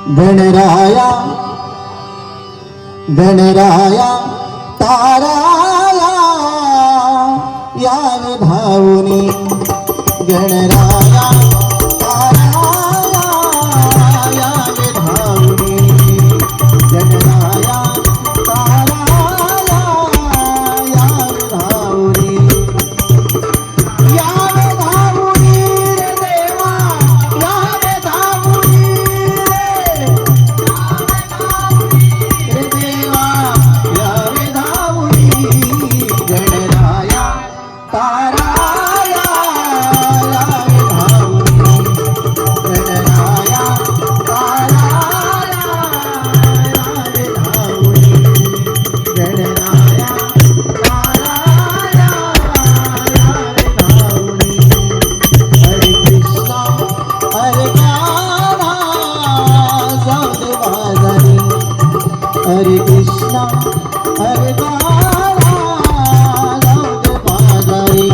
गणराया गणराया ताराया यावे भाऊनी गणराया ताराया यावे भाऊनी गणराया ताराया यावे भाऊनी यावे भाऊनी रे देवा यावे भाऊनी रे देवा यावे भाऊनी गणराया ताराया यावे भाऊनी गणराया ताराया यावे भाऊनी गणराया ताराया यावे भाऊनी हरे कृष्णा हरे रामा जाऊ दे बाजारी हरे कृष्णा हरे रामा जाऊ दे बाजारी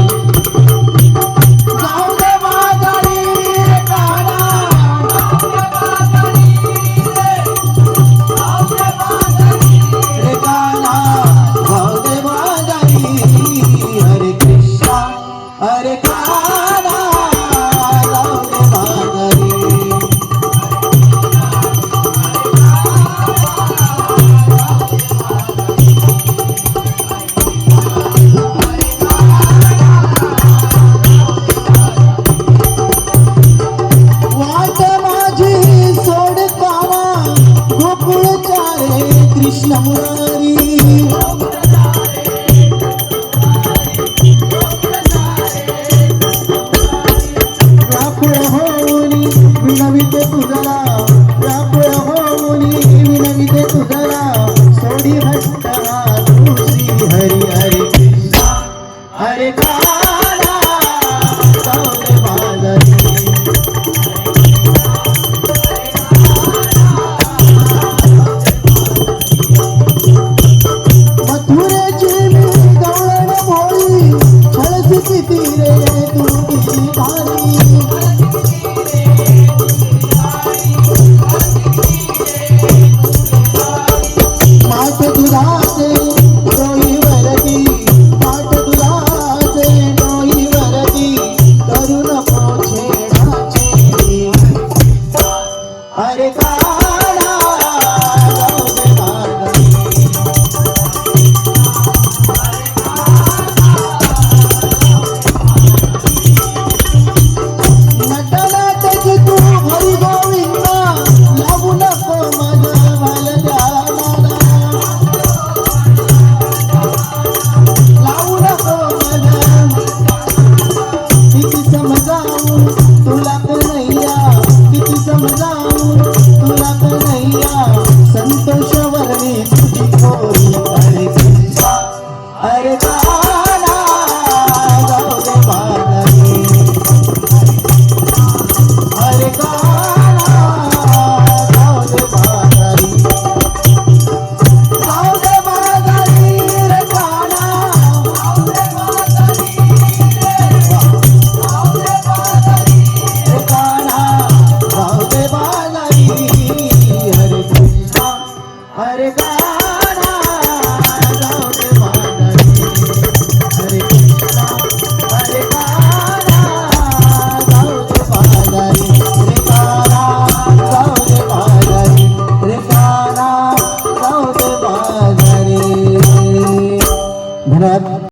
रे काना रे काना जाऊ दे बाजारी हरे कृष्णा हरे काना जाऊ दे बाजारी वाट माझी सोड कावा गोकुळच्या रे कृष्ण मुरारी व्याकुळ होऊनी विनविते तुझला व्याकुळ होऊनी विनविते तुझला सोडी भट्टा तुझी हरी हरी कृष्णा हरे काना जाऊ दे बाजारी मथुरेची मी गवळण भोळी छळसी किती रे तू किती भारी माठ दुधाचे डोई वरती माठ दुधाचे डोई वरती करून पोछेडाचे हरे काना जाऊ दे बाजारी नटनाटकी तू हरी गोविंदा लावू नको माझ्या भालजाला लावू नको माझ्या किती समजावू तुला कन्हैया किती समजावू तुला कन्हैया संतोष वर्णी तुझी खोरी हरे कृष्णा हरे काना जाऊ दे बाजारी हरे काना जाऊ दे बाजारी जाऊ दे बाजारी रे काना जाऊ दे बाजारी रे काना जाऊ दे बाजारी हरे कृष्णा हरे काना जाऊ दे बाजारी हरे कृष्णा हरे काना जाऊ दे बाजारी रे काना जाऊ दे बाजारी रे काना जाऊ दे बाजारी धन्यवाद.